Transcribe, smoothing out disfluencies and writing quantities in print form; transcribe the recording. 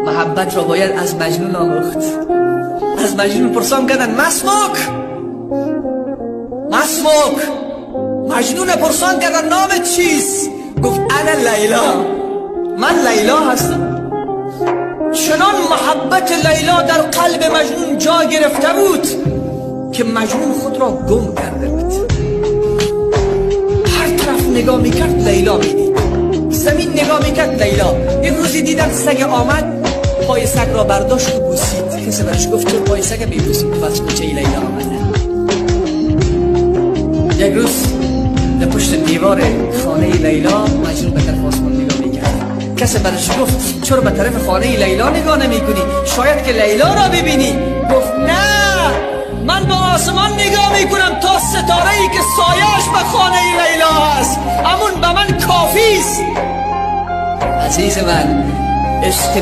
محبت را باید از مجنون آموخت. از مجنون پرسان کردن مسموک مجنون پرسان کردن نامت چیست؟ گفت انا لیلا، من لیلا هستم. چنان محبت لیلا در قلب مجنون جا گرفته بود که مجنون خود را گم کرده بود. هر طرف نگاه میکرد لیلا میدید، زمین نگاه میکرد لیلا. یک روزی دیدن سگ آمد، پای سگ را برداشت و بوسید. کسی برش گفت چون پای سگ میبوسید؟ بس کوچه لیلا آمده. یک روز در پشت دیوار خانه لیلا مجنون به طرف آسمان نگاه میکرد. کسی برش گفت چرا به طرف خانه لیلا نگاه نمیکنی؟ شاید که لیلا را ببینی. گفت نه، من به آسمان نگاه میکنم تا ستاره ای که سایه‌اش به خانه لیلا هست همون به من کافی است. عزیز من، عشق